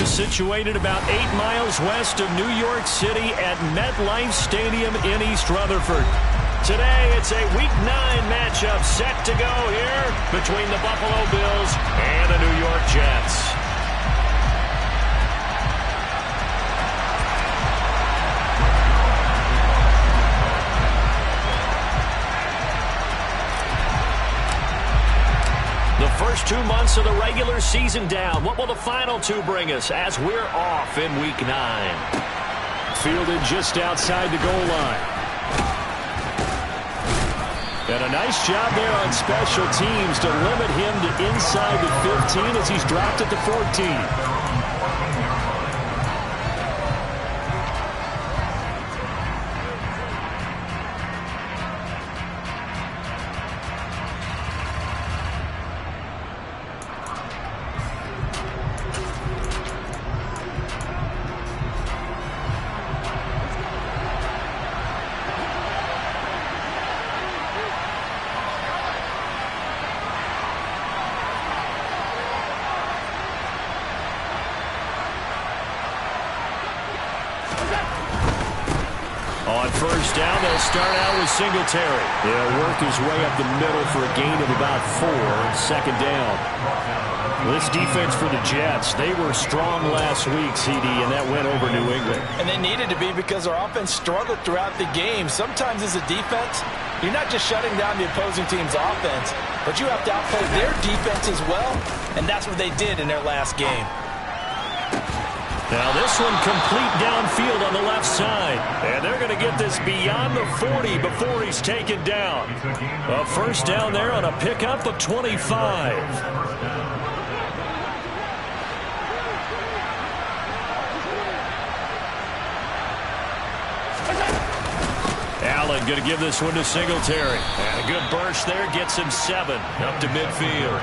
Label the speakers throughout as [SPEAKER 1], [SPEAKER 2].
[SPEAKER 1] is situated about 8 miles west of New York City at MetLife Stadium in East Rutherford. Today, it's a Week 9 matchup set to go here between the Buffalo Bills and the New York Jets. The first 2 months of the regular season down. What will the final 2 bring us as we're off in Week 9? Fielded just outside the goal line. And a nice job there on special teams to limit him to inside the 15 as he's dropped at the 14. On first down, they'll start out with Singletary. He'll work his way up the middle for a gain of about 4. Second down. This defense for the Jets, they were strong last week, CD, and that went over New England.
[SPEAKER 2] And they needed to be because our offense struggled throughout the game. Sometimes as a defense, you're not just shutting down the opposing team's offense, but you have to outplay their defense as well, and that's what they did in their last game.
[SPEAKER 1] Now this one complete downfield on the left side. And they're going to get this beyond the 40 before he's taken down. A first down there on a pickup of 25. Allen going to give this one to Singletary. And a good burst there gets him 7 up to midfield.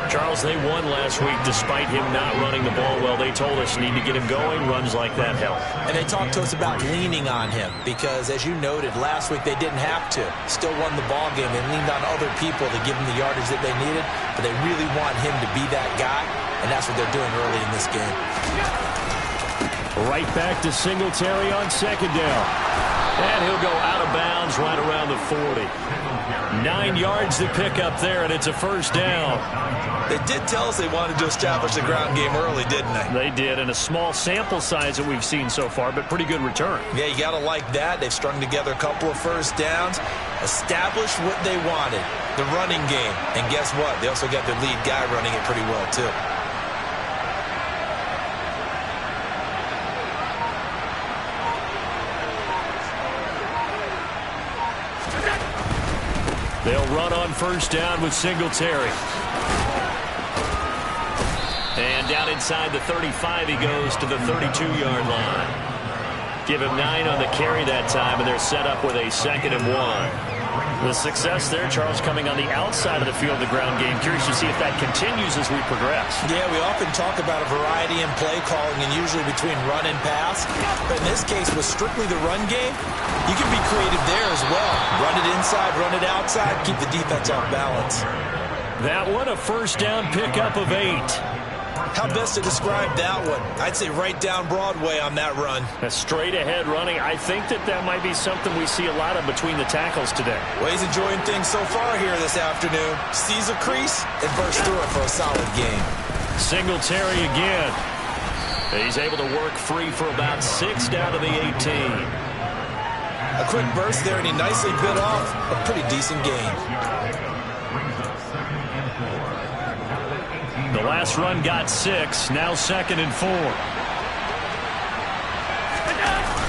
[SPEAKER 1] Charles, they won last week despite him not running the ball well. They told us need to get him going. Runs like that help.
[SPEAKER 2] And they talked to us about leaning on him because, as you noted, last week they didn't have to. Still won the ball game. They leaned on other people to give them the yardage that they needed, but they really want him to be that guy, and that's what they're doing early in this game.
[SPEAKER 1] Right back to Singletary on second down. And he'll go out of bounds right around the 40. 9 yards to pick up there, and it's a first down.
[SPEAKER 2] They did tell us they wanted to establish the ground game early, didn't they?
[SPEAKER 1] They did, and a small sample size that we've seen so far, but pretty good return.
[SPEAKER 2] Yeah, you got to like that. They've strung together a couple of first downs, established what they wanted, the running game. And guess what? They also got their lead guy running it pretty well, too.
[SPEAKER 1] They'll run on first down with Singletary. And down inside the 35, he goes to the 32-yard line. Give him 9 on the carry that time, and they're set up with a 2nd and 1. The success there, Charles, coming on the outside of the field, the ground game. Curious to see if that continues as we progress.
[SPEAKER 2] Yeah, we often talk about a variety in play calling and usually between run and pass. But in this case, with strictly the run game, you can be creative there as well. Run it inside, run it outside, keep the defense off balance.
[SPEAKER 1] That one, a first down pickup of 8.
[SPEAKER 2] How best to describe that one? I'd say right down Broadway on that run.
[SPEAKER 1] A straight-ahead running. I think that might be something we see a lot of between the tackles today.
[SPEAKER 2] Well, he's enjoying things so far here this afternoon. Sees a crease and bursts through it for a solid game.
[SPEAKER 1] Singletary again. He's able to work free for about 6 down to the 18.
[SPEAKER 2] A quick burst there, and he nicely bit off a pretty decent gain.
[SPEAKER 1] The last run got 6, now 2nd and 4.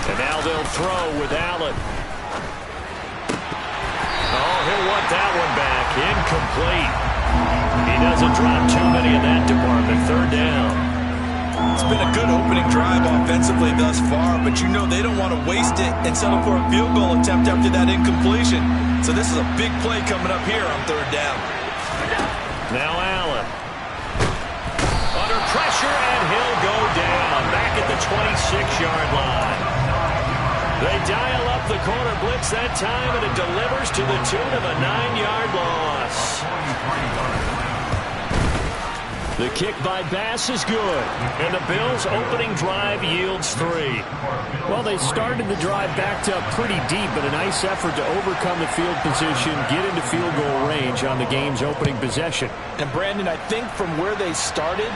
[SPEAKER 1] And now they'll throw with Allen. Oh, he'll want that one back. Incomplete. He doesn't drop too many in that department. 3rd down.
[SPEAKER 2] It's been a good opening drive offensively thus far, but you know they don't want to waste it and settle for a field goal attempt after that incompletion. So this is a big play coming up here on 3rd down.
[SPEAKER 1] Now Allen. Under pressure, and he'll go down. Back at the 26-yard line. They dial up the corner blitz that time, and it delivers to the tune of a 9-yard loss. The kick by Bass is good. And the Bills' opening drive yields 3.
[SPEAKER 3] Well, they started the drive backed up pretty deep, but a nice effort to overcome the field position, get into field goal range on the game's opening possession.
[SPEAKER 2] And, Brandon, I think from where they started,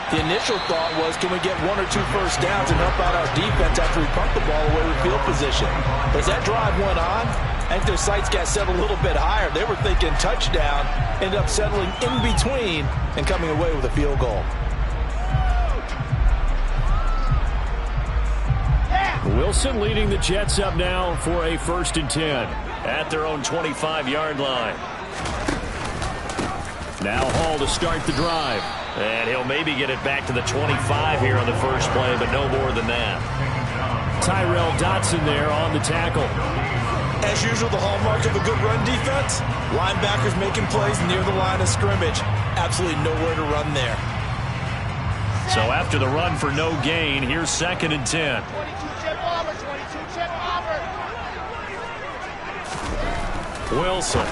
[SPEAKER 2] the initial thought was, can we get 1 or 2 first downs and help out our defense after we pump the ball away with field position? But as that drive went on, I think their sights got set a little bit higher. They were thinking touchdown, ended up settling in between and coming away with a field goal.
[SPEAKER 3] Wilson leading the Jets up now for a 1st and 10.
[SPEAKER 1] At their own 25-yard line.
[SPEAKER 3] Now Hall to start the drive.
[SPEAKER 1] And he'll maybe get it back to the 25 here on the first play, but no more than that.
[SPEAKER 3] Tyrell Dotson there on the tackle.
[SPEAKER 2] As usual, the hallmark of a good run defense, linebackers making plays near the line of scrimmage. Absolutely nowhere to run there.
[SPEAKER 1] So after the run for no gain, here's 2nd and 10.
[SPEAKER 4] 22-chip bomber, 22-chip bomber.
[SPEAKER 1] Wilson.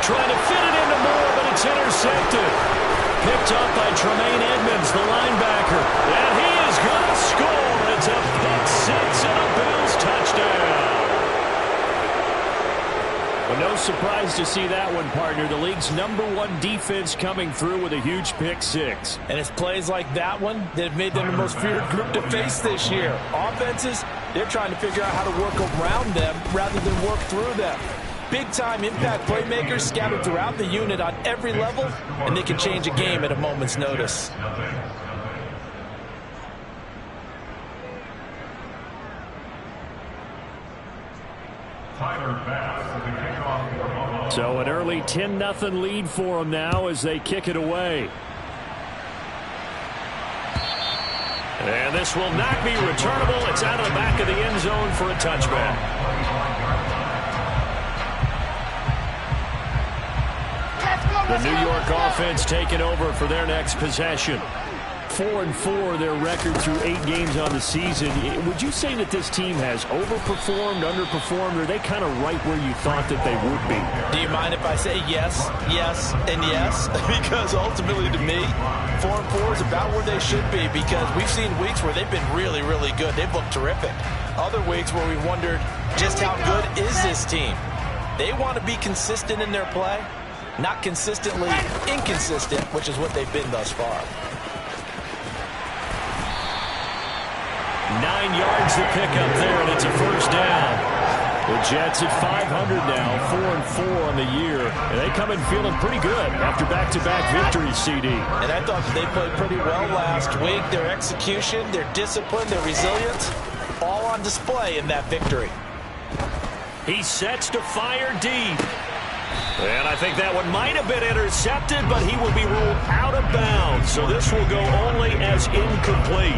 [SPEAKER 1] Trying to fit it into Moore, but it's intercepted. Picked up by Tremaine Edmonds, the linebacker. And he is going to score. It's a pick-6 and a Bills touchdown.
[SPEAKER 3] Well, no surprise to see that one, partner. The league's #1 defense coming through with a huge pick-6.
[SPEAKER 2] And it's plays like that one that have made them the most feared group to face this year. Offenses, they're trying to figure out how to work around them rather than work through them. Big-time impact playmakers scattered throughout the unit on every level, and they can change a game at a moment's notice.
[SPEAKER 3] So an early 10-0 lead for them now as they kick it away.
[SPEAKER 1] And this will not be returnable. It's out of the back of the end zone for a touchback. The New York offense taking over for their next possession.
[SPEAKER 3] 4-4 their record through 8 games on the season. Would you say that this team has overperformed, underperformed, or are they kind of right where you thought that they would be?
[SPEAKER 2] Do you mind if I say yes, yes, and yes? Because ultimately to me, 4-4 is about where they should be, because we've seen weeks where they've been really, really good. They've looked terrific. Other weeks where we wondered just how good is this team. They want to be consistent in their play, not consistently inconsistent, which is what they've been thus far.
[SPEAKER 1] 9 yards to pick up there, and it's a first down.
[SPEAKER 3] The Jets at 500 now, 4-4 on the year. And they come in feeling pretty good after back-to-back victories, CD.
[SPEAKER 2] And I thought that they played pretty well last week. Their execution, their discipline, their resilience, all on display in that victory.
[SPEAKER 1] He sets to fire deep. And I think that one might have been intercepted, but he will be ruled out of bounds. So this will go only as incomplete.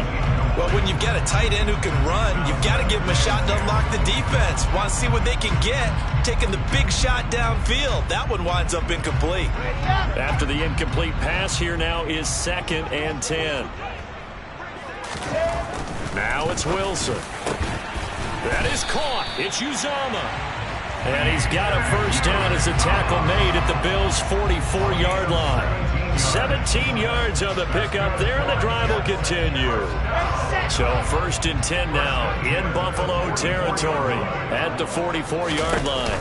[SPEAKER 2] Well, when you've got a tight end who can run, you've got to give him a shot to unlock the defense. Want to see what they can get, taking the big shot downfield. That one winds up incomplete.
[SPEAKER 1] After the incomplete pass, here now is 2nd and 10. Now it's Wilson. That is caught. It's Uzomah. And he's got a first down as a tackle made at the Bills' 44-yard line. 17 yards on the pickup there, and the drive will continue. So 1st and 10 now in Buffalo territory at the 44-yard line.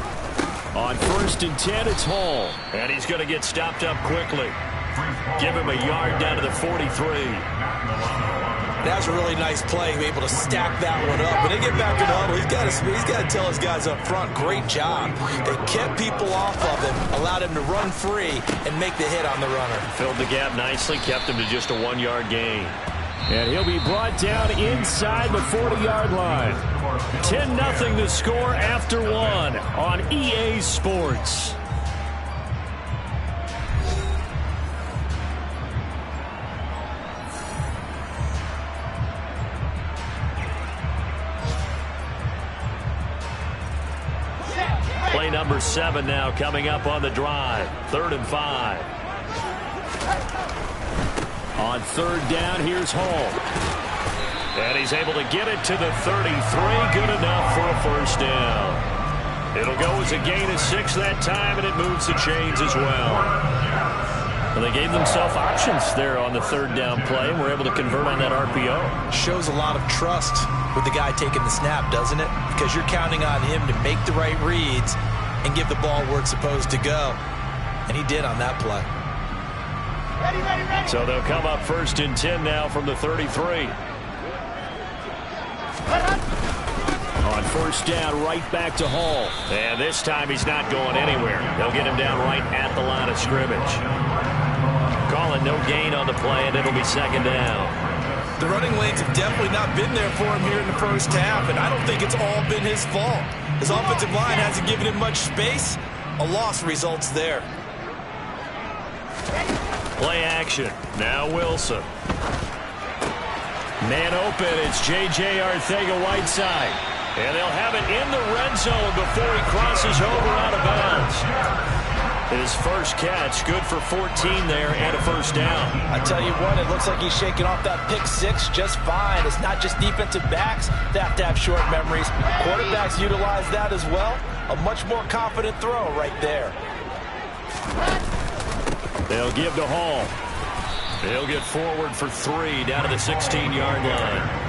[SPEAKER 1] On 1st and 10, it's Hall. And he's going to get stopped up quickly. Give him a yard down to the 43.
[SPEAKER 2] That was a really nice play, able to stack that one up. When they get back in the huddle, he's got to tell his guys up front, great job. They kept people off of him, allowed him to run free and make the hit on the runner.
[SPEAKER 1] Filled the gap nicely, kept him to just a 1-yard gain.
[SPEAKER 3] And he'll be brought down inside the 40-yard line. 10-0 the score after 1 on EA Sports.
[SPEAKER 1] Play number 7 now coming up on the drive. 3rd and 5.
[SPEAKER 3] On 3rd down, here's Hall.
[SPEAKER 1] And he's able to get it to the 33. Good enough for a first down. It'll go as a gain of 6 that time, and it moves the chains as well.
[SPEAKER 3] Well, they gave themselves options there on the third down play and were able to convert on that RPO.
[SPEAKER 2] Shows a lot of trust with the guy taking the snap, doesn't it? Because you're counting on him to make the right reads and give the ball where it's supposed to go. And he did on that play.
[SPEAKER 4] Ready.
[SPEAKER 3] So they'll come up 1st and 10 now from the 33. On 1st down, right back to Hall. And this time he's not going anywhere. They'll get him down right at the line of scrimmage. Calling no gain on the play, and it'll be 2nd down.
[SPEAKER 2] The running lanes have definitely not been there for him here in the first half, and I don't think it's all been his fault. His offensive line hasn't given him much space. A loss results there.
[SPEAKER 3] Play action. Now Wilson. Man open. It's J.J. Arcega-Whiteside. And they'll have it in the red zone before he crosses over out of bounds. His first catch, good for 14 there and a 1st down.
[SPEAKER 2] I tell you what, it looks like he's shaking off that pick 6 just fine. It's not just defensive backs that have to have short memories. Quarterbacks utilize that as well. A much more confident throw right there.
[SPEAKER 3] They'll give to Hall. They'll get forward for 3 down to the 16-yard line.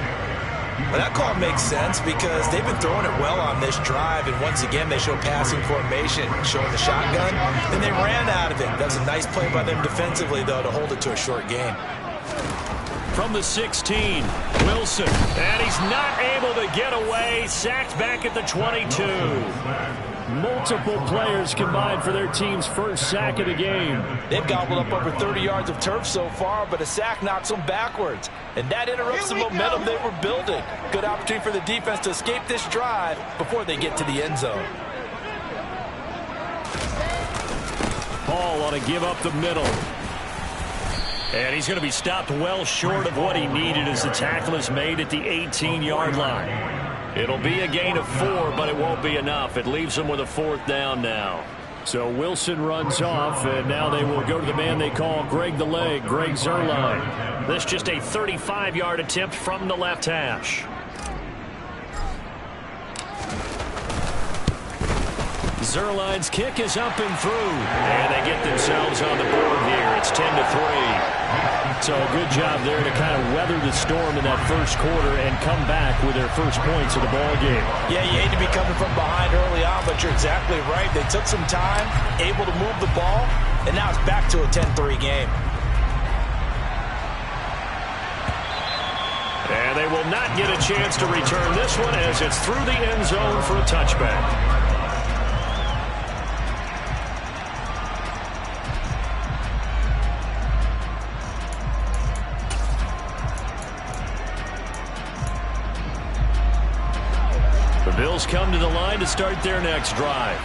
[SPEAKER 2] Well, that call makes sense because they've been throwing it well on this drive, and once again they show passing formation, showing the shotgun, and they ran out of it. That was a nice play by them defensively, though, to hold it to a short game.
[SPEAKER 3] From the 16, Wilson, and he's not able to get away, sacked back at the 22. Multiple players combined for their team's first sack of the game.
[SPEAKER 2] They've gobbled up over 30 yards of turf so far, but a sack knocks them backwards. And that interrupts the momentum they were building. Good opportunity for the defense to escape this drive before they get to the end zone.
[SPEAKER 3] Hall ought to give up the middle. And he's going to be stopped well short of what he needed as the tackle is made at the 18-yard line. It'll be a gain of 4, but it won't be enough. It leaves them with a 4th down now. So Wilson runs off, and now they will go to the man they call Greg the Leg, Greg Zuerlein. This just a 35-yard attempt from the left hash. Zuerlein's kick is up and through, and they get themselves on the board here. It's 10-3. So a good job there to kind of weather the storm in that first quarter and come back with their first points of the ball game.
[SPEAKER 2] Yeah, you hate to be coming from behind early on, but you're exactly right. They took some time, able to move the ball, and now it's back to a 10-3 game.
[SPEAKER 3] And they will not get a chance to return this one as it's through the end zone for a touchback. The Bills come to the line to start their next drive.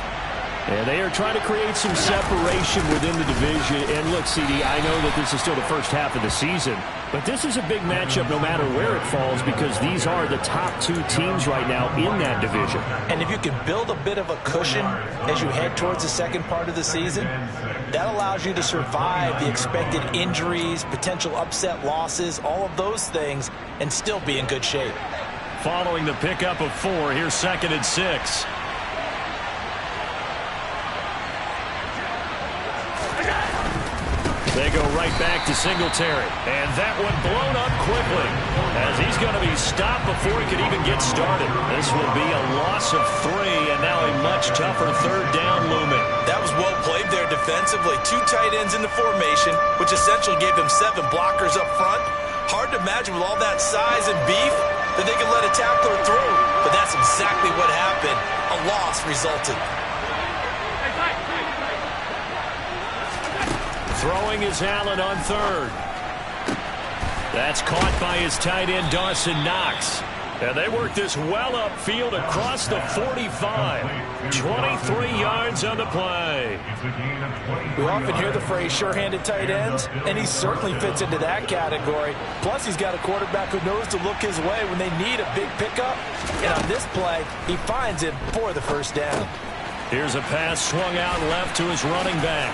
[SPEAKER 3] And they are trying to create some separation within the division. And look, CD, I know that this is still the first half of the season, but this is a big matchup no matter where it falls because these are the top 2 teams right now in that division.
[SPEAKER 2] And if you can build a bit of a cushion as you head towards the second part of the season, that allows you to survive the expected injuries, potential upset losses, all of those things, and still be in good shape.
[SPEAKER 3] Following the pickup of 4, here's 2nd and 6. They go right back to Singletary. And that one blown up quickly as he's going to be stopped before he could even get started. This will be a loss of 3 and now a much tougher 3rd down looming.
[SPEAKER 2] That was well played there defensively. 2 tight ends in the formation, which essentially gave them 7 blockers up front. Hard to imagine with all that size and beef that they could let a tackler through. But that's exactly what happened. A loss resulted.
[SPEAKER 3] Throwing is Allen on 3rd. That's caught by his tight end, Dawson Knox. And they work this well upfield across the 45. 23 yards on the play.
[SPEAKER 2] We often hear the phrase sure-handed tight ends, and he certainly fits into that category. Plus, he's got a quarterback who knows to look his way when they need a big pickup. And on this play, he finds it for the 1st down.
[SPEAKER 3] Here's a pass swung out left to his running back.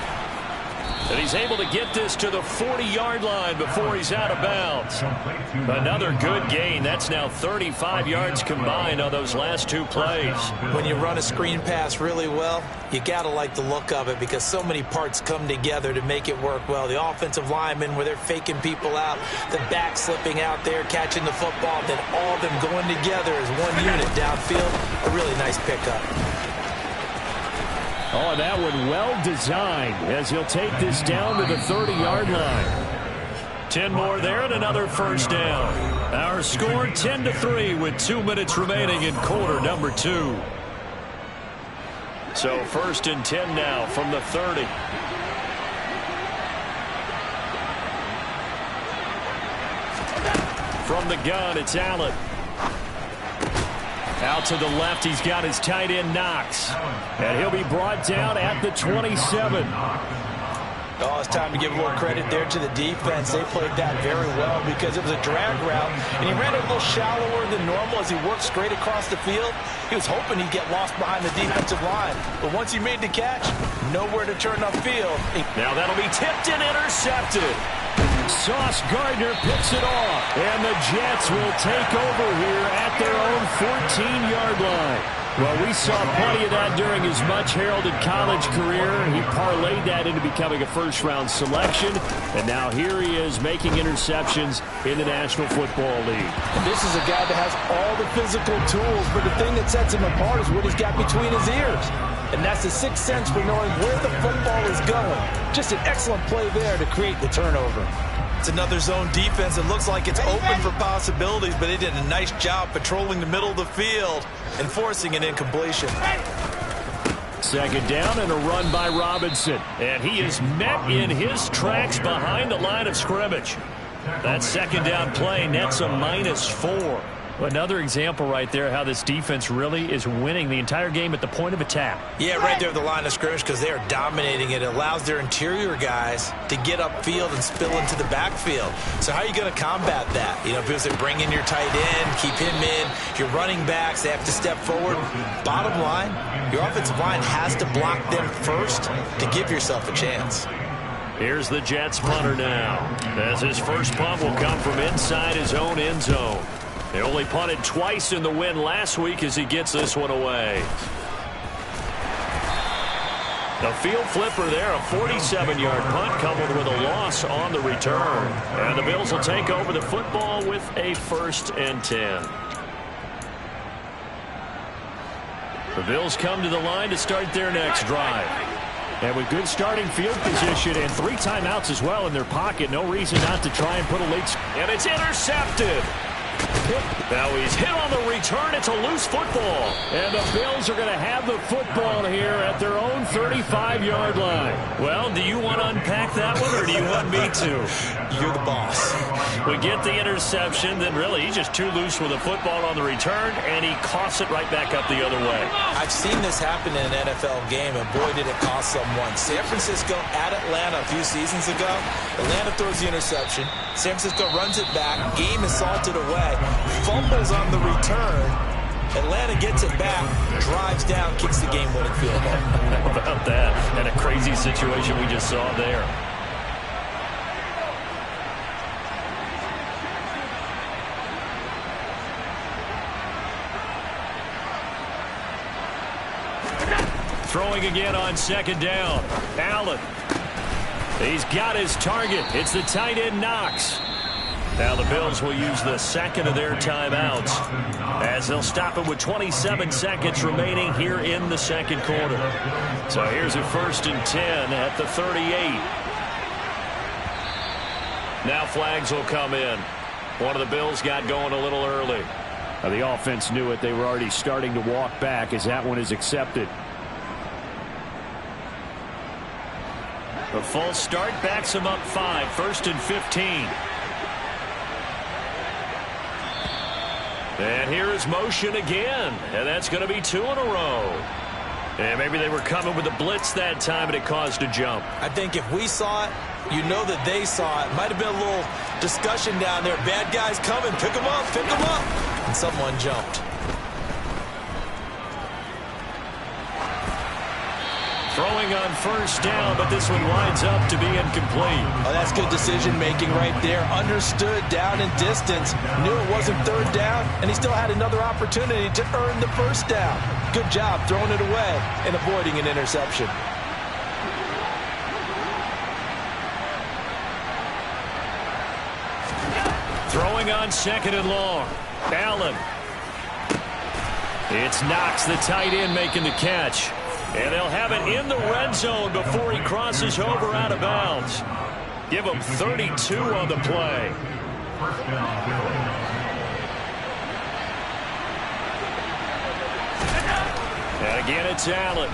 [SPEAKER 3] And he's able to get this to the 40-yard line before he's out of bounds. Another good gain. That's now 35 yards combined on those last two plays.
[SPEAKER 2] When you run a screen pass really well, you got to like the look of it because so many parts come together to make it work well. The offensive linemen, where they're faking people out, the back slipping out there, catching the football, then all of them going together as one unit downfield. A really nice pickup.
[SPEAKER 3] Oh, that one well designed as he'll take this down to the 30-yard line. 10 more there and another first down. Our score 10-3 with 2 minutes remaining in quarter number 2. So 1st and 10 now from the 30. From the gun, it's Allen. Out to the left, he's got his tight end Knox. And he'll be brought down at the 27.
[SPEAKER 2] Oh, it's time to give more credit there to the defense. They played that very well because it was a drag route, and he ran a little shallower than normal as he worked straight across the field. He was hoping he'd get lost behind the defensive line. But once he made the catch, nowhere to turn upfield.
[SPEAKER 3] Now that'll be tipped and intercepted. Sauce Gardner picks it off, and the Jets will take over here at their own 14-yard line. Well, we saw plenty of that during his much-heralded college career. He parlayed that into becoming a first-round selection, and now here he is making interceptions in the National Football League.
[SPEAKER 2] This is a guy that has all the physical tools, but the thing that sets him apart is what he's got between his ears. And that's the sixth sense for knowing where the football is going. Just an excellent play there to create the turnover. It's another zone defense. It looks like it's open for possibilities, but they did a nice job patrolling the middle of the field and forcing an incompletion.
[SPEAKER 3] Second down and a run by Robinson. And he is met in his tracks behind the line of scrimmage. That second down play nets a -4. Another example right there how this defense really is winning the entire game at the point of attack.
[SPEAKER 2] Yeah, right there at the line of scrimmage because they are dominating it. It allows their interior guys to get upfield and spill into the backfield. So how are you going to combat that? You know, because they bring in your tight end, keep him in. Your running backs, they have to step forward. Bottom line, your offensive line has to block them first to give yourself a chance.
[SPEAKER 3] Here's the Jets punter now, as his first punt will come from inside his own end zone. They only punted twice in the win last week as he gets this one away. The field flipper there, a 47-yard punt coupled with a loss on the return. And the Bills will take over the football with a 1st and 10. The Bills come to the line to start their next drive. And with good starting field position and 3 timeouts as well in their pocket, no reason not to try and put a late... And it's intercepted. Now he's hit on the return. It's a loose football. And the Bills are going to have the football here at their own 35-yard line. Well, do you want to unpack that one or do you want me to?
[SPEAKER 2] You're the boss.
[SPEAKER 3] We get the interception, then really he's just too loose with the football on the return, and he coughs it right back up the other way.
[SPEAKER 2] I've seen this happen in an NFL game, and boy, did it cost someone. San Francisco at Atlanta a few seasons ago. Atlanta throws the interception. San Francisco runs it back. Game is salted away. Fumbles on the return. Atlanta gets it back, drives down, kicks the game-winning field goal.
[SPEAKER 3] How about that? And a crazy situation we just saw there. Throwing again on second down. Allen. He's got his target. It's the tight end Knox. Now the Bills will use the second of their timeouts as they'll stop it with 27 seconds remaining here in the second quarter. So here's a 1st and 10 at the 38. Now flags will come in. One of the Bills got going a little early. The offense knew it. They were already starting to walk back as that one is accepted. The false start backs him up 5. 1st and 15. And here is motion again. And that's going to be 2 in a row. And maybe they were coming with a blitz that time and it caused a jump.
[SPEAKER 2] I think if we saw it, you know that they saw it. Might have been a little discussion down there. Bad guys coming. Pick them up. Pick them up. And someone jumped.
[SPEAKER 3] Throwing on first down, but this one winds up to be incomplete.
[SPEAKER 2] Oh, that's good decision-making right there. Understood down and distance. Knew it wasn't third down, and he still had another opportunity to earn the first down. Good job throwing it away and avoiding an interception.
[SPEAKER 3] Throwing on second and long. Allen. It's Knox, the tight end, making the catch. And they'll have it in the red zone before he crosses over out of bounds. Give him 32 on the play. And again, it's Allen.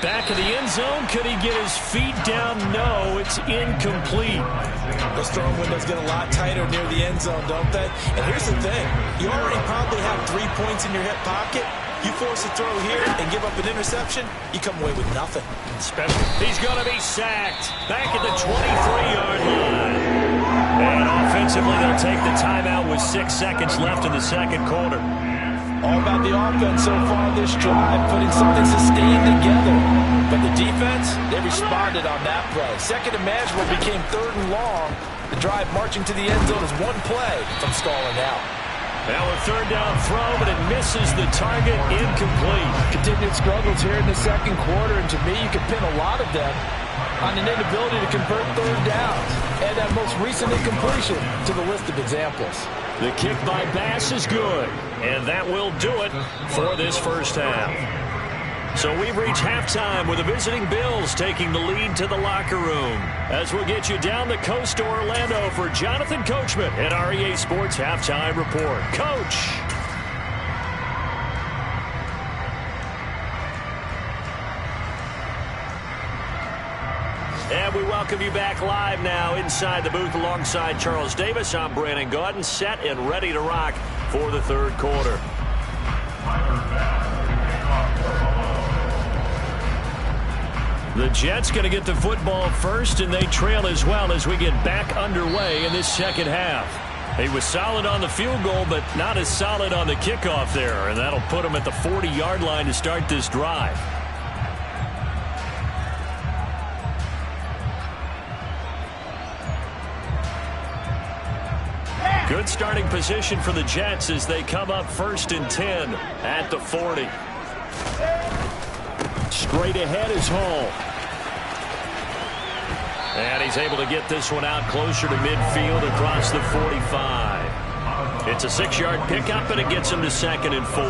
[SPEAKER 3] Back of the end zone. Could he get his feet down? No, it's incomplete.
[SPEAKER 2] Those throwing windows get a lot tighter near the end zone, don't they? And here's the thing. You already probably have 3 points in your hip pocket. You force a throw here and give up an interception, you come away with nothing.
[SPEAKER 3] Special. He's going to be sacked. Back at the 23-yard line. And offensively, they'll take the timeout with 6 seconds left in the second quarter.
[SPEAKER 2] All about the offense so far this drive, putting something sustained together. But the defense, they responded on that play. Second and manageable became third and long. The drive marching to the end zone is one play from stalling out.
[SPEAKER 3] Now a third down throw, but it misses the target, incomplete.
[SPEAKER 2] Continued struggles here in the second quarter, and to me, you can pin a lot of them on an inability to convert third downs. Add that most recent incompletion to the list of examples.
[SPEAKER 3] The kick by Bass is good, and that will do it for this first half. So we've reached halftime with the visiting Bills taking the lead to the locker room. As we'll get you down the coast to Orlando for Jonathan Coachman at our EA Sports Halftime Report. Coach! And we welcome you back live now inside the booth alongside Charles Davis. I'm Brandon Gaudin, set and ready to rock for the third quarter. The Jets going to get the football first, and they trail as well as we get back underway in this second half. He was solid on the field goal, but not as solid on the kickoff there, and that'll put him at the 40-yard line to start this drive. Good starting position for the Jets as they come up 1st and 10 at the 40. Straight ahead is Hall. And he's able to get this one out closer to midfield across the 45. It's a 6-yard pickup, and it gets him to 2nd and 4.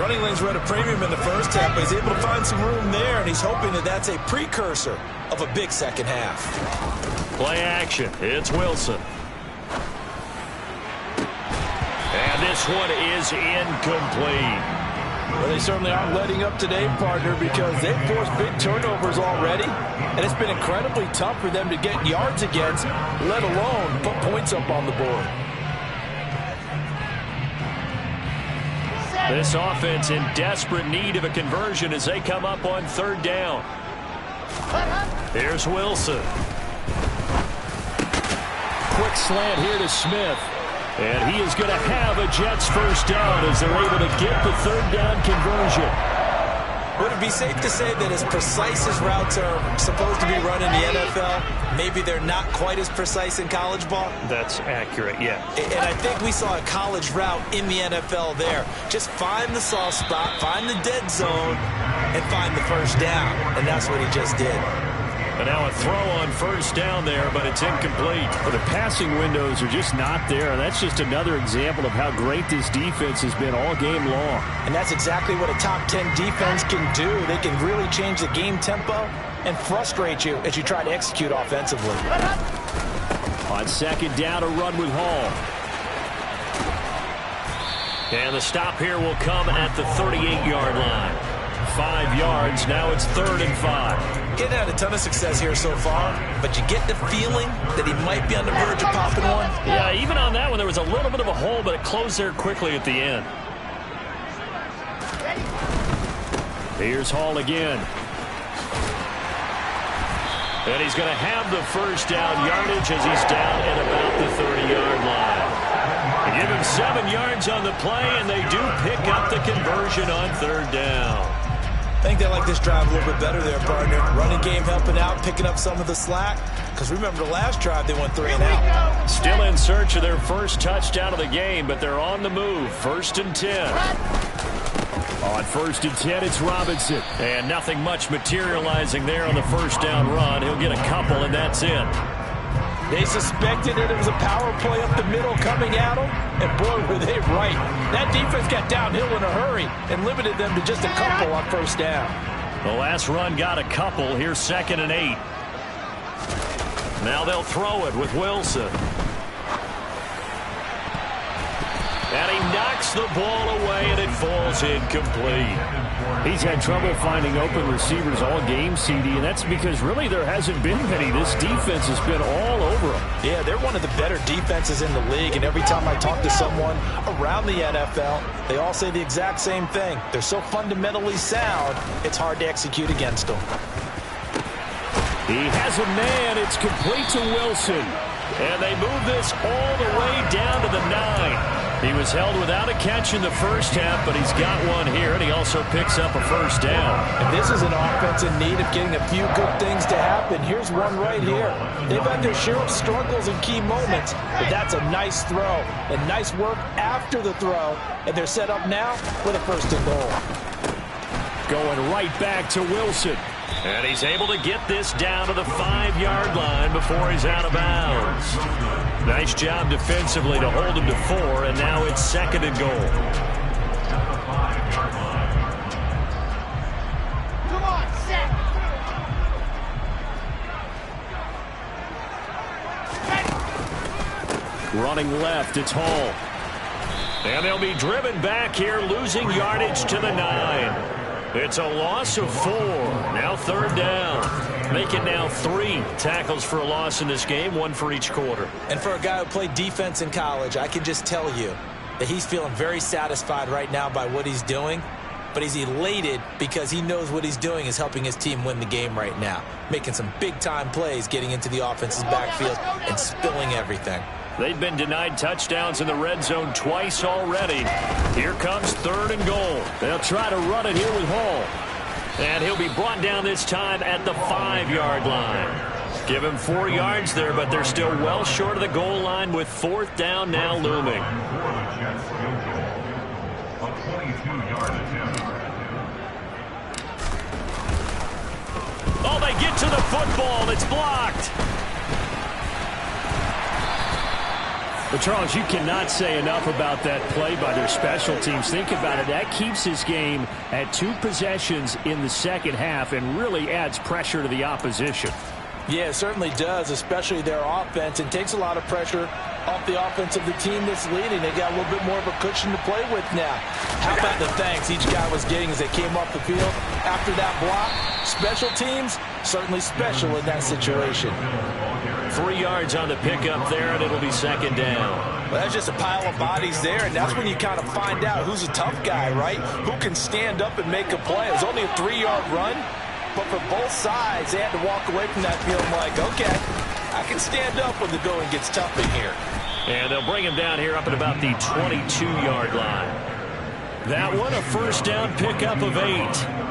[SPEAKER 2] Running lanes were at a premium in the first half, but he's able to find some room there, and he's hoping that that's a precursor of a big second half.
[SPEAKER 3] Play action. It's Wilson. And this one is incomplete.
[SPEAKER 2] Well, they certainly aren't letting up today, partner, because they've forced big turnovers already, and it's been incredibly tough for them to get yards against, let alone put points up on the board.
[SPEAKER 3] This offense in desperate need of a conversion as they come up on 3rd down. Here's Wilson. Quick slant here to Smith. And he is going to have a Jets first down as they're able to get the 3rd down conversion.
[SPEAKER 2] Would it be safe to say that as precise as routes are supposed to be run in the NFL, maybe they're not quite as precise in college ball?
[SPEAKER 3] That's accurate, yeah.
[SPEAKER 2] And I think we saw a college route in the NFL there. Just find the soft spot, find the dead zone, and find the first down. And that's what he just did.
[SPEAKER 3] And now a throw on 1st down there, but it's incomplete.
[SPEAKER 5] But the passing windows are just not there. That's just another example of how great this defense has been all game long.
[SPEAKER 2] And that's exactly what a top 10 defense can do. They can really change the game tempo and frustrate you as you try to execute offensively.
[SPEAKER 3] On 2nd down, a run with Hall. And the stop here will come at the 38-yard line. 5 yards. Now it's 3rd and 5.
[SPEAKER 2] Getting had a ton of success here so far, but you get the feeling that he might be on the verge of popping one.
[SPEAKER 3] Yeah, even on that one, there was a little bit of a hole, but it closed there quickly at the end. Here's Hall again. And he's going to have the first down yardage as he's down at about the 30-yard line. They give him 7 yards on the play, and they do pick up the conversion on 3rd down.
[SPEAKER 2] I think they like this drive a little bit better there, partner. Running game helping out, picking up some of the slack. Because remember, the last drive they went 3 and out.
[SPEAKER 3] Still in search of their first touchdown of the game, but they're on the move. 1st and 10. On 1st and 10, it's Robinson. And nothing much materializing there on the first down run. He'll get a couple, and that's it.
[SPEAKER 2] They suspected that it was a power play up the middle coming at them, and boy, were they right. That defense got downhill in a hurry and limited them to just a couple on first down.
[SPEAKER 3] The last run got a couple. Here's 2nd and 8. Now they'll throw it with Wilson. And he knocks the ball away, and it falls incomplete.
[SPEAKER 5] He's had trouble finding open receivers all game, CD, and that's because really there hasn't been many. This defense has been all over them.
[SPEAKER 2] Yeah, they're one of the better defenses in the league, and every time I talk to someone around the NFL, they all say the exact same thing. They're so fundamentally sound, it's hard to execute against them.
[SPEAKER 3] He has a man. It's complete to Wilson. And they move this all the way down to the 9. He was held without a catch in the first half, but he's got one here, and he also picks up a first down.
[SPEAKER 2] And this is an offense in need of getting a few good things to happen. Here's one right here. They've had their share of struggles in key moments, but that's a nice throw and nice work after the throw, and they're set up now with a 1st and goal.
[SPEAKER 3] Going right back to Wilson. And he's able to get this down to the 5-yard line before he's out of bounds. Nice job defensively to hold him to 4, and now it's 2nd and goal.
[SPEAKER 4] Come on, set.
[SPEAKER 3] Running left, it's Hall. And they'll be driven back here, losing yardage to the 9. It's a loss of 4. Now 3rd down. Make it now 3 tackles for a loss in this game, 1 for each quarter.
[SPEAKER 2] And for a guy who played defense in college, I can just tell you that he's feeling very satisfied right now by what he's doing. But he's elated because he knows what he's doing is helping his team win the game right now. Making some big-time plays, getting into the offense's backfield and spilling everything.
[SPEAKER 3] They've been denied touchdowns in the red zone twice already. Here comes 3rd and goal. They'll try to run it here with Hall. And he'll be brought down this time at the 5-yard line. Give him 4 yards there, but they're still well short of the goal line with 4th down now looming. Oh, they get to the football. It's blocked.
[SPEAKER 5] But, Charles, you cannot say enough about that play by their special teams. Think about it. That keeps this game at 2 possessions in the second half and really adds pressure to the opposition.
[SPEAKER 2] Yeah, it certainly does, especially their offense. It takes a lot of pressure off the offense of the team that's leading. They got a little bit more of a cushion to play with now. How about the thanks each guy was getting as they came off the field after that block? Special teams, certainly special in that situation.
[SPEAKER 3] 3 yards on the pickup there, and it'll be 2nd down.
[SPEAKER 2] Well, that's just a pile of bodies there, and that's when you kind of find out who's a tough guy, right? Who can stand up and make a play. It was only a 3-yard run, but for both sides, they had to walk away from that feeling like, okay, I can stand up when the going gets tough in here.
[SPEAKER 3] And they'll bring him down here up at about the 22-yard line. That one, a 1st down pickup of 8.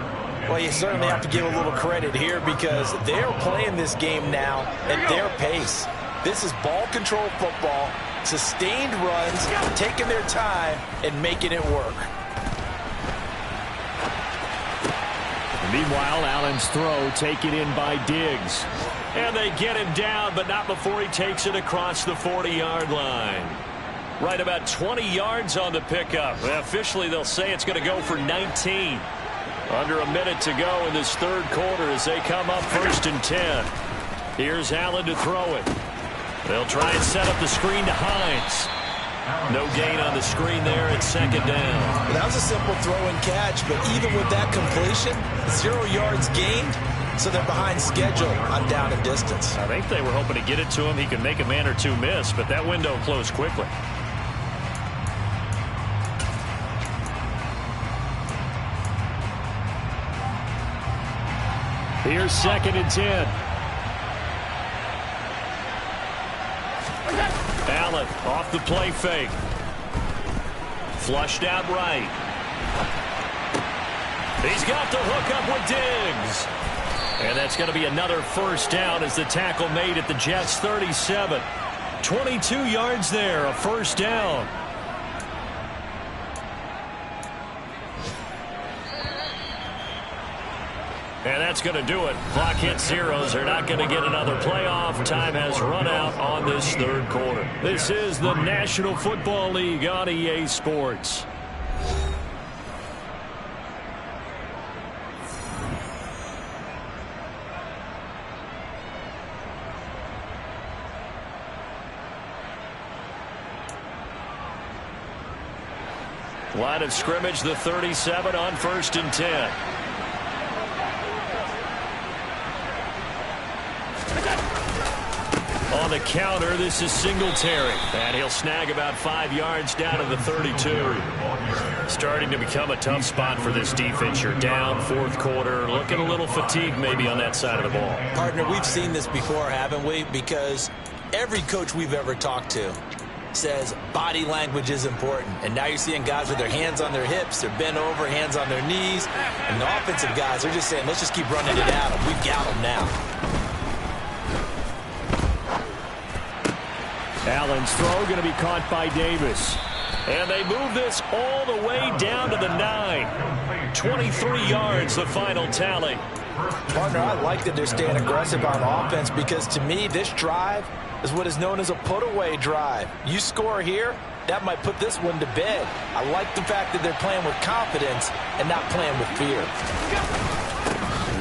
[SPEAKER 2] Well, you certainly have to give a little credit here because they're playing this game now at their pace. This is ball control football, sustained runs, taking their time, and making it work.
[SPEAKER 5] Meanwhile, Allen's throw taken in by Diggs.
[SPEAKER 3] And they get him down, but not before he takes it across the 40-yard line. Right about 20 yards on the pickup. Well, officially, they'll say it's going to go for 19. Under a minute to go in this 3rd quarter as they come up 1st and 10. Here's Allen to throw it. They'll try and set up the screen to Hines. No gain on the screen there at 2nd down.
[SPEAKER 2] Well, that was a simple throw and catch, but even with that completion, 0 yards gained, so they're behind schedule on down and distance.
[SPEAKER 3] I think they were hoping to get it to him. He could make a man or two miss, but that window closed quickly.
[SPEAKER 5] Here's 2nd and 10.
[SPEAKER 3] Allen off the play fake. Flushed out right. He's got the hook up with Diggs. And that's going to be another first down as the tackle made at the Jets' 37. 22 yards there, a first down. And that's going to do it. Clock hits zeros. They're not going to get another playoff. Time has run out on this third quarter. This is the National Football League on EA Sports. Line of scrimmage, the 37 on 1st and 10. On the counter, this is Singletary. And he'll snag about 5 yards down to the 32. Starting to become a tough spot for this defense. You're down fourth quarter. Looking a little fatigued maybe on that side of the ball.
[SPEAKER 2] Partner, we've seen this before, haven't we? Because every coach we've ever talked to says body language is important. And now you're seeing guys with their hands on their hips, they're bent over, hands on their knees. And the offensive guys are just saying, let's just keep running it at them. We've got them now.
[SPEAKER 5] Allen's throw going to be caught by Davis.
[SPEAKER 3] And they move this all the way down to the 9. 23 yards, the final tally.
[SPEAKER 2] Partner, I like that they're staying aggressive on offense because to me, this drive is what is known as a put-away drive. You score here, that might put this one to bed. I like the fact that they're playing with confidence and not playing with fear.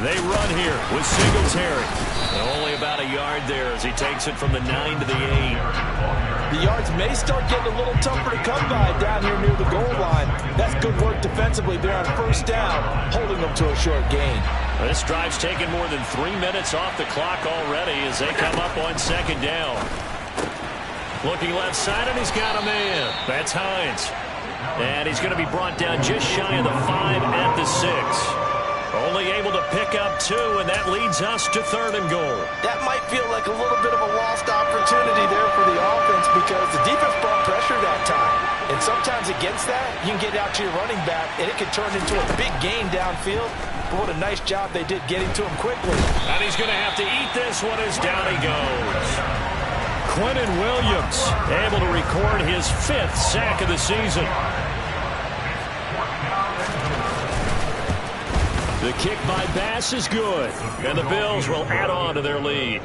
[SPEAKER 3] They run here with Singletary. And only about a yard there as he takes it from the 9 to the 8.
[SPEAKER 2] The yards may start getting a little tougher to come by down here near the goal line. That's good work defensively there on first down, holding them to a short gain.
[SPEAKER 3] This drive's taken more than 3 minutes off the clock already as they come up on second down. Looking left side, and he's got a man. That's Hines. And he's going to be brought down just shy of the 5 at the 6. Only able to pick up 2, and that leads us to 3rd and goal.
[SPEAKER 2] That might feel like a little bit of a lost opportunity there for the offense because the defense brought pressure that time. And sometimes against that, you can get out to your running back, and it can turn into a big gain downfield. But what a nice job they did getting to him quickly.
[SPEAKER 3] And he's going to have to eat this one as down he goes.
[SPEAKER 5] Quentin Williams able to record his 5th sack of the season. The kick by Bass is good.
[SPEAKER 3] And the Bills will add on to their lead.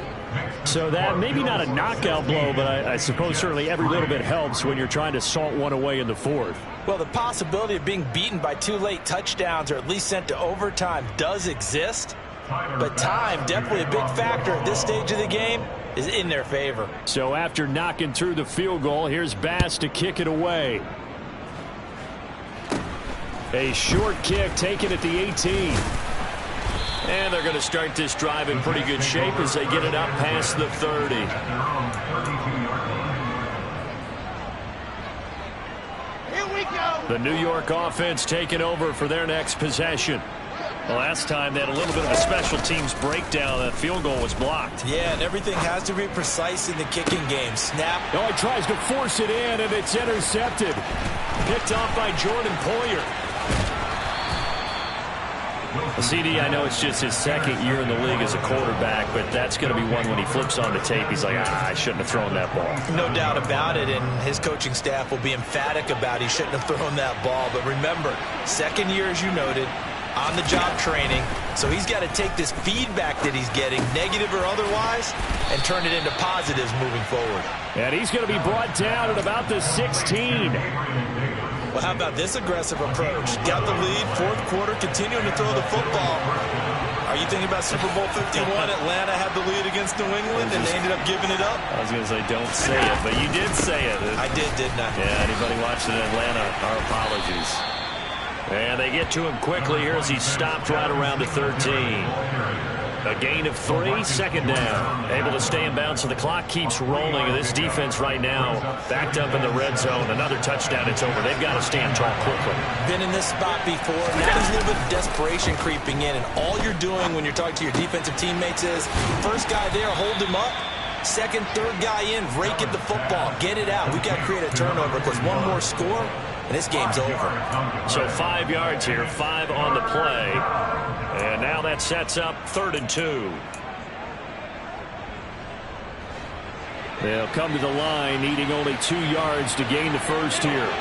[SPEAKER 5] So that maybe not a knockout blow, but I suppose certainly every little bit helps when you're trying to salt one away in the 4th.
[SPEAKER 2] Well, the possibility of being beaten by 2 late touchdowns or at least sent to overtime does exist. But time, definitely a big factor at this stage of the game, is in their favor.
[SPEAKER 5] So after knocking through the field goal, here's Bass to kick it away. A short kick taken at the 18.
[SPEAKER 3] And they're going to start this drive in pretty good shape as they get it up past the 30.
[SPEAKER 4] Here we go.
[SPEAKER 3] The New York offense taking over for their next possession. The last time they had a little bit of a special teams breakdown. That field goal was blocked.
[SPEAKER 2] Yeah, and everything has to be precise in the kicking game. Snap.
[SPEAKER 5] Oh, he tries to force it in, and it's intercepted.
[SPEAKER 3] Picked off by Jordan Poyer. CD, I know it's just his 2nd year in the league as a quarterback, but that's going to be one when he flips on the tape, he's like, I shouldn't have thrown that ball.
[SPEAKER 2] No doubt about it, and his coaching staff will be emphatic about he shouldn't have thrown that ball. But remember, 2nd year, as you noted, on-the-job training, so he's got to take this feedback that he's getting, negative or otherwise, and turn it into positives moving forward.
[SPEAKER 5] And he's going to be brought down at about the 16.
[SPEAKER 2] Well, how about this aggressive approach? Got the lead, 4th quarter, continuing to throw the football. Are you thinking about Super Bowl 51? Atlanta had the lead against New England, and they ended up giving it up?
[SPEAKER 3] I was going to say, don't say it, but you did say it.
[SPEAKER 2] I did, didn't I?
[SPEAKER 3] Yeah, anybody watching in Atlanta, our apologies. And they get to him quickly here as he's stopped right around the 13. A gain of 3, 2nd down. Able to stay in bounds, so the clock keeps rolling. And this defense right now backed up in the red zone. Another touchdown, it's over. They've got to stand tall quickly.
[SPEAKER 2] Been in this spot before. Now there's a little bit of desperation creeping in. And all you're doing when you're talking to your defensive teammates is, first guy there, hold him up. 2nd, 3rd guy in, rake at the football. Get it out. We've got to create a turnover because one more score, and this game's over.
[SPEAKER 3] So 5 yards here, 5 on the play.
[SPEAKER 1] that sets up 3rd and 2.
[SPEAKER 5] They'll come to the line, needing only 2 yards to gain the first here.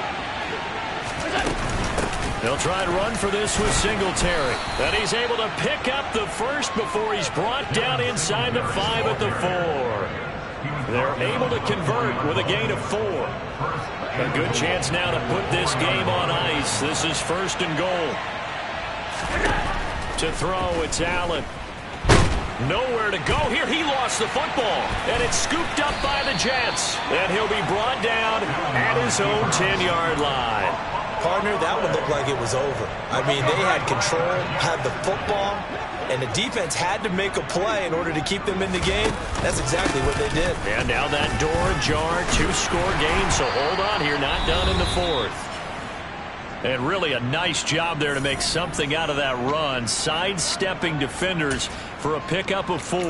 [SPEAKER 1] They'll try and run for this with Singletary. And he's able to pick up the first before he's brought down inside the 5 at the 4. They're able to convert with a gain of 4. A good chance now to put this game on ice. This is 1st and goal. To throw, it's Allen. Nowhere to go here. He lost the football. And it's scooped up by the Jets. And he'll be brought down at his own 10-yard line.
[SPEAKER 2] Partner, that one looked like it was over. I mean, they had control, had the football, and the defense had to make a play in order to keep them in the game. That's exactly what they did.
[SPEAKER 1] And now that door ajar, 2-score game, so hold on here, not done in the 4th. And really a nice job there to make something out of that run, sidestepping defenders for a pickup of 4.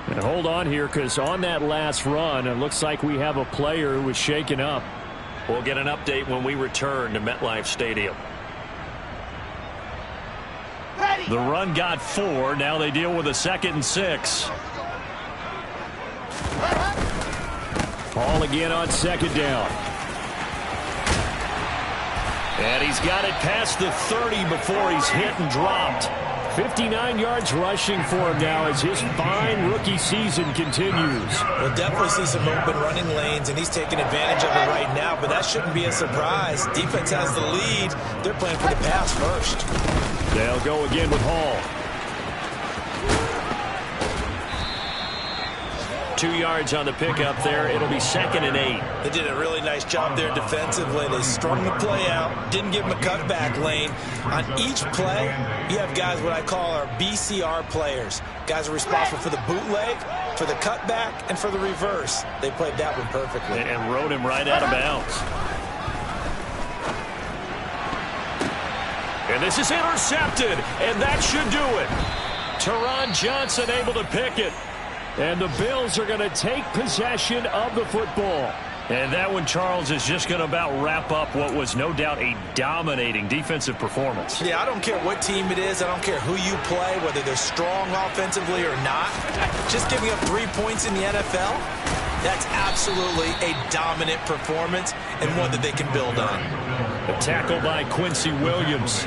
[SPEAKER 5] And hold on here, because on that last run, it looks like we have a player who was shaken up.
[SPEAKER 1] We'll get an update when we return to MetLife Stadium. The run got 4. Now they deal with a 2nd and 6.
[SPEAKER 5] Ball again on 2nd down.
[SPEAKER 1] And he's got it past the 30 before he's hit and dropped.
[SPEAKER 5] 59 yards rushing for him now as his fine rookie season continues.
[SPEAKER 2] We'll definitely see some open running lanes, and he's taking advantage of it right now, but that shouldn't be a surprise. Defense has the lead. They're playing for the pass first.
[SPEAKER 5] They'll go again with Hall.
[SPEAKER 1] 2 yards on the pickup there. It'll be 2nd and 8.
[SPEAKER 2] They did a really nice job there defensively. They strung the play out, didn't give him a cutback lane. On each play, you have guys what I call our BCR players. Guys are responsible for the bootleg, for the cutback, and for the reverse. They played that one perfectly.
[SPEAKER 1] And rode him right out of bounds. And this is intercepted, and that should do it. Teron Johnson able to pick it.
[SPEAKER 5] And the Bills are going to take possession of the football.
[SPEAKER 1] And that one, Charles, is just going to about wrap up what was no doubt a dominating defensive performance.
[SPEAKER 2] Yeah, I don't care what team it is. I don't care who you play, whether they're strong offensively or not. Just giving up 3 points in the NFL, that's absolutely a dominant performance and one that they can build on.
[SPEAKER 1] A tackle by Quincy Williams.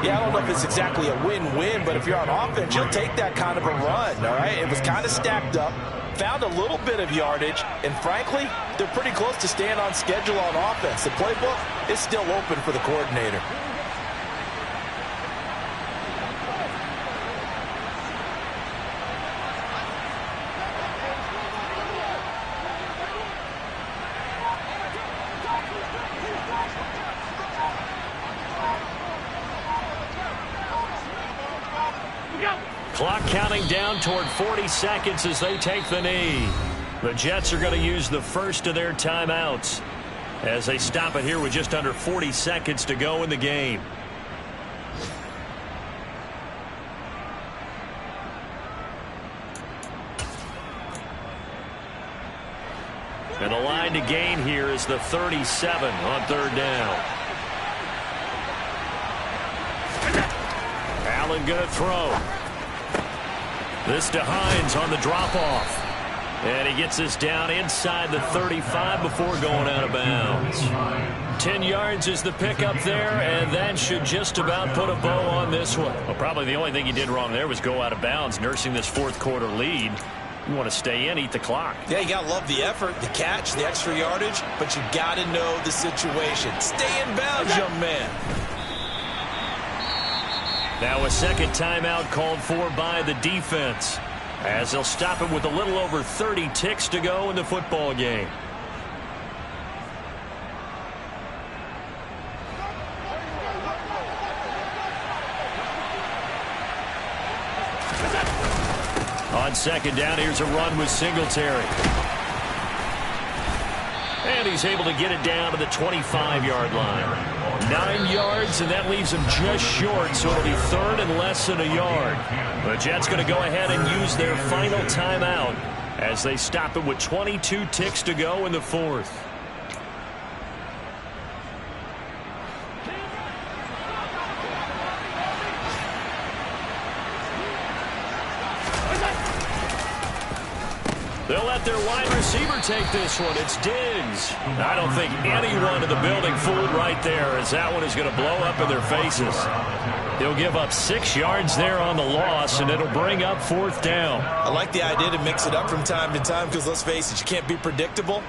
[SPEAKER 2] Yeah, I don't know if it's exactly a win-win, but if you're on offense, you'll take that kind of a run, all right? It was kind of stacked up, found a little bit of yardage, and frankly, they're pretty close to staying on schedule on offense. The playbook is still open for the coordinator.
[SPEAKER 1] Clock counting down toward 40 seconds as they take the knee. The Jets are going to use the first of their timeouts as they stop it here with just under 40 seconds to go in the game. And the line to gain here is the 37 on 3rd down. Allen going to throw. This to Hines on the drop-off. And he gets this down inside the 35 before going out of bounds. 10 yards is the pickup there, and that should just about put a bow on this one. Well, probably the only thing he did wrong there was go out of bounds, nursing this 4th quarter lead. You want to stay in, eat the clock.
[SPEAKER 2] Yeah, you got to love the effort, the catch, the extra yardage, but you got to know the situation. Stay in bounds, young man.
[SPEAKER 1] Now a second timeout called for by the defense, as they'll stop it with a little over 30 ticks to go in the football game. On 2nd down, here's a run with Singletary. And he's able to get it down to the 25-yard line. 9 yards, and that leaves him just short, so it'll be 3rd and less than a yard. The Jets going to go ahead and use their final timeout as they stop it with 22 ticks to go in the 4th.
[SPEAKER 3] They'll let their wide receiver take this one. It's Diggs. I don't think anyone in the building fooled right there, as that one is going to blow up in their faces. He'll give up 6 yards there on the loss, and it'll bring up 4th down.
[SPEAKER 2] I like the idea to mix it up from time to time because, let's face it, you can't be predictable.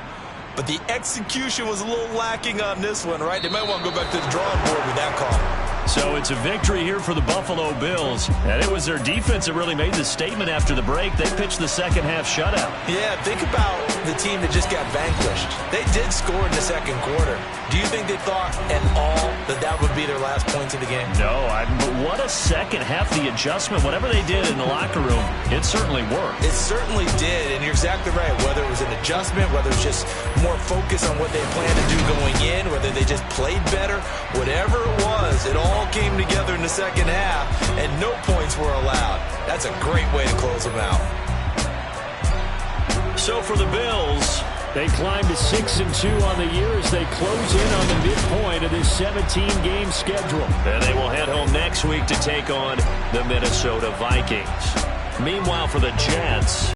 [SPEAKER 2] But the execution was a little lacking on this one, right? They might want to go back to the drawing board with that call.
[SPEAKER 3] So it's a victory here for the Buffalo Bills. And it was their defense that really made the statement after the break. They pitched the second-half shutout.
[SPEAKER 2] Yeah, think about the team that just got vanquished. They did score in the second quarter. Do you think they thought at all that that would be their last points of the game?
[SPEAKER 3] No, but what a second half. The adjustment, whatever they did in the locker room, it certainly worked.
[SPEAKER 2] It certainly did, and you're exactly right. Whether it was an adjustment, whether it was just more focus on what they planned to do going in, whether they just played better, whatever it was, it all came together in the second half, and no points were allowed. That's a great way to close them out.
[SPEAKER 3] So for the Bills,
[SPEAKER 5] they climb to 6-2 on the year as they close in on the midpoint of this 17-game schedule.
[SPEAKER 1] And they will head home next week to take on the Minnesota Vikings. Meanwhile, for the Jets,